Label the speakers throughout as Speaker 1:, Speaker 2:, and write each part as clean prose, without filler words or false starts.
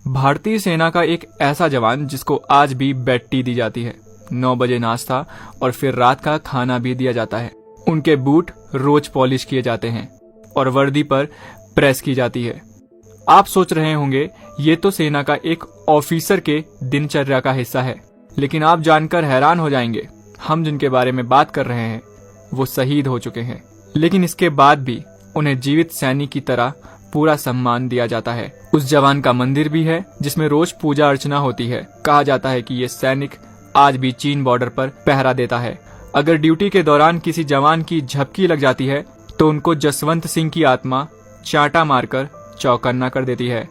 Speaker 1: भारतीय सेना का एक ऐसा जवान जिसको आज भी बेड टी दी जाती है, 9 बजे नाश्ता और फिर रात का खाना भी दिया जाता है। उनके बूट रोज पॉलिश किए जाते हैं और वर्दी पर प्रेस की जाती है। आप सोच रहे होंगे ये तो सेना का एक ऑफिसर के दिनचर्या का हिस्सा है, लेकिन आप जानकर हैरान हो जाएंगे, हम जिनके बारे में बात कर रहे हैं वो शहीद हो चुके हैं, लेकिन इसके बाद भी उन्हें जीवित सैनिक की तरह पूरा सम्मान दिया जाता है। उस जवान का मंदिर भी है जिसमें रोज पूजा अर्चना होती है। कहा जाता है कि ये सैनिक आज भी चीन बॉर्डर पर पहरा देता है। अगर ड्यूटी के दौरान किसी जवान की झपकी लग जाती है तो उनको जसवंत सिंह की आत्मा चांटा मारकर चौकन्ना कर देती है।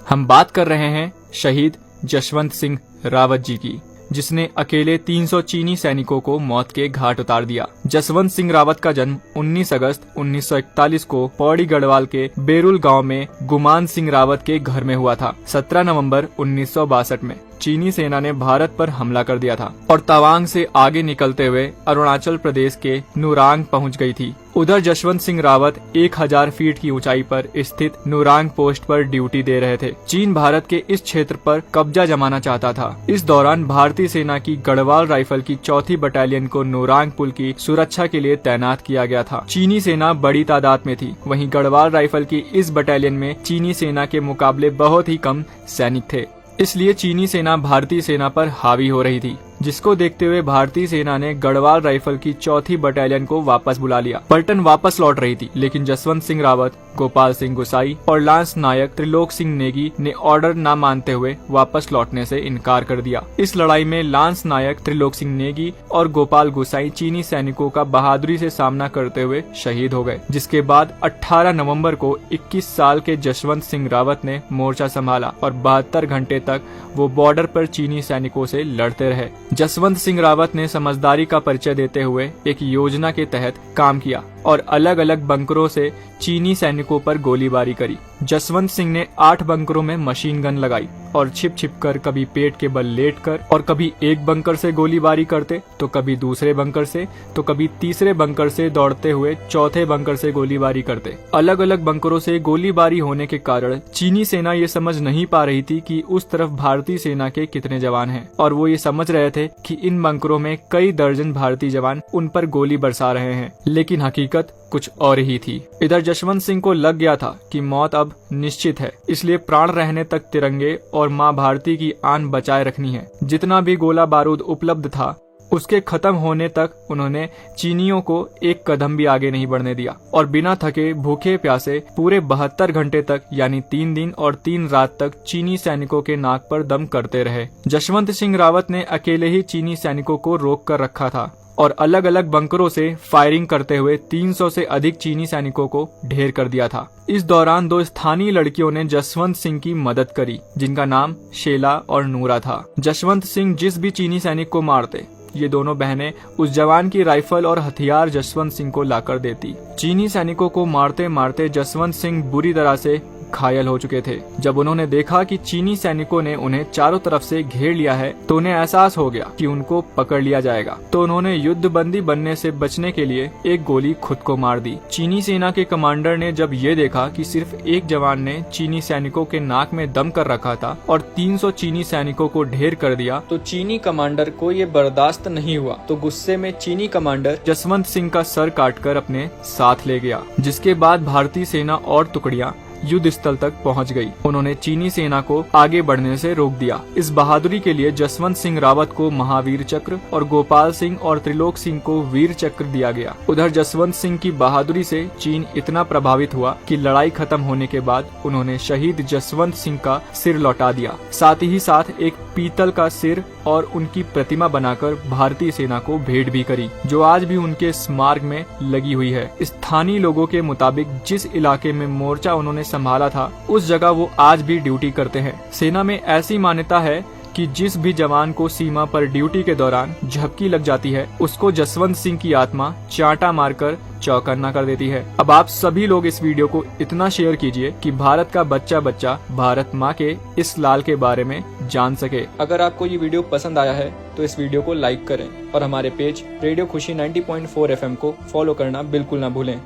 Speaker 1: हम बात कर रहे हैं शहीद जसवंत सिंह रावत जी की, जिसने अकेले 300 चीनी सैनिकों को मौत के घाट उतार दिया। जसवंत सिंह रावत का जन्म 19 अगस्त 1941 को पौड़ी गढ़वाल के बेरुल गांव में गुमान सिंह रावत के घर में हुआ था। 17 नवंबर 1962 में चीनी सेना ने भारत पर हमला कर दिया था और तवांग से आगे निकलते हुए अरुणाचल प्रदेश के नुरांग पहुंच गई थी। उधर जसवंत सिंह रावत 1000 फीट की ऊंचाई पर स्थित नुरांग पोस्ट पर ड्यूटी दे रहे थे। चीन भारत के इस क्षेत्र पर कब्जा जमाना चाहता था। इस दौरान भारतीय सेना की गढ़वाल राइफल की 4थी बटालियन को नुरांग पुल की सुरक्षा के लिए तैनात किया गया था। चीनी सेना बड़ी तादाद में थी, वहीं गढ़वाल राइफल की इस बटालियन में चीनी सेना के मुकाबले बहुत ही कम सैनिक थे, इसलिए चीनी सेना भारतीय सेना पर हावी हो रही थी, जिसको देखते हुए भारतीय सेना ने गढ़वाल राइफल की 4थी बटालियन को वापस बुला लिया। पलटन वापस लौट रही थी, लेकिन जसवंत सिंह रावत, गोपाल सिंह गुसाई और लांस नायक त्रिलोक सिंह नेगी ने ऑर्डर न मानते हुए वापस लौटने से इनकार कर दिया। इस लड़ाई में लांस नायक, त्रिलोक सिंह नेगी और गोपाल गुसाई चीनी सैनिकों का बहादुरी से सामना करते हुए शहीद हो गए, जिसके बाद 18 नवंबर को 21 साल के जसवंत सिंह रावत ने मोर्चा संभाला और 72 घंटे तक वो बॉर्डर पर चीनी सैनिकों से लड़ते रहे। जसवंत सिंह रावत ने समझदारी का परिचय देते हुए एक योजना के तहत काम किया और अलग अलग बंकरों से चीनी सैनिकों पर गोलीबारी करी। जसवंत सिंह ने 8 बंकरों में मशीन गन लगाई और छिप छिप कर कभी पेट के बल लेट कर और कभी एक बंकर से गोलीबारी करते तो कभी दूसरे बंकर से तो कभी तीसरे बंकर से दौड़ते हुए चौथे बंकर से गोलीबारी करते। अलग अलग बंकरों से गोलीबारी होने के कारण चीनी सेना ये समझ नहीं पा रही थी कि उस तरफ भारतीय सेना के कितने जवान हैं, और वो ये समझ रहे थे कि इन बंकरों में कई दर्जन भारतीय जवान उन पर गोली बरसा रहे हैं, लेकिन हकीकत कुछ और ही थी। इधर जसवंत सिंह को लग गया था कि मौत अब निश्चित है, इसलिए प्राण रहने तक तिरंगे और माँ भारती की आन बचाए रखनी है। जितना भी गोला बारूद उपलब्ध था उसके खत्म होने तक उन्होंने चीनियों को एक कदम भी आगे नहीं बढ़ने दिया और बिना थके भूखे प्यासे पूरे 72 घंटे तक यानी 3 दिन और 3 रात तक चीनी सैनिकों के नाक पर दम करते रहे। जसवंत सिंह रावत ने अकेले ही चीनी सैनिकों को रोक कर रखा था और अलग अलग बंकरों से फायरिंग करते हुए 300 से अधिक चीनी सैनिकों को ढेर कर दिया था। इस दौरान 2 स्थानीय लड़कियों ने जसवंत सिंह की मदद करी, जिनका नाम शेला और नूरा था। जसवंत सिंह जिस भी चीनी सैनिक को मारते, ये दोनों बहनें उस जवान की राइफल और हथियार जसवंत सिंह को लाकर देती। चीनी सैनिकों को मारते मारते जसवंत सिंह बुरी तरह से घायल हो चुके थे। जब उन्होंने देखा कि चीनी सैनिकों ने उन्हें चारों तरफ से घेर लिया है तो उन्हें एहसास हो गया कि उनको पकड़ लिया जाएगा, तो उन्होंने युद्ध बंदी बनने से बचने के लिए एक गोली खुद को मार दी। चीनी सेना के कमांडर ने जब ये देखा कि सिर्फ एक जवान ने चीनी सैनिकों के नाक में दम कर रखा था और 300 चीनी सैनिकों को ढेर कर दिया, तो चीनी कमांडर को ये बर्दाश्त नहीं हुआ, तो गुस्से में चीनी कमांडर जसवंत सिंह का सर काटकर अपने साथ ले गया। जिसके बाद भारतीय सेना और टुकड़ियां युद्ध स्थल तक पहुंच गई। उन्होंने चीनी सेना को आगे बढ़ने से रोक दिया। इस बहादुरी के लिए जसवंत सिंह रावत को महावीर चक्र और गोपाल सिंह और त्रिलोक सिंह को वीर चक्र दिया गया। उधर जसवंत सिंह की बहादुरी से चीन इतना प्रभावित हुआ कि लड़ाई खत्म होने के बाद उन्होंने शहीद जसवंत सिंह का सिर लौटा दिया। साथ ही साथ एक पीतल का सिर और उनकी प्रतिमा बनाकर भारतीय सेना को भेंट भी करी, जो आज भी उनके स्मारक में लगी हुई है। स्थानीय लोगों के मुताबिक जिस इलाके में मोर्चा उन्होंने संभाला था उस जगह वो आज भी ड्यूटी करते हैं। सेना में ऐसी मान्यता है कि जिस भी जवान को सीमा पर ड्यूटी के दौरान झपकी लग जाती है उसको जसवंत सिंह की आत्मा चांटा मारकर चौकन्ना कर देती है। अब आप सभी लोग इस वीडियो को इतना शेयर कीजिए कि भारत का बच्चा बच्चा भारत माँ के इस लाल के बारे में जान सके। अगर आपको ये वीडियो पसंद आया है तो इस वीडियो को लाइक करें और हमारे पेज रेडियो खुशी 90.4 FM को फॉलो करना बिल्कुल ना भूलें।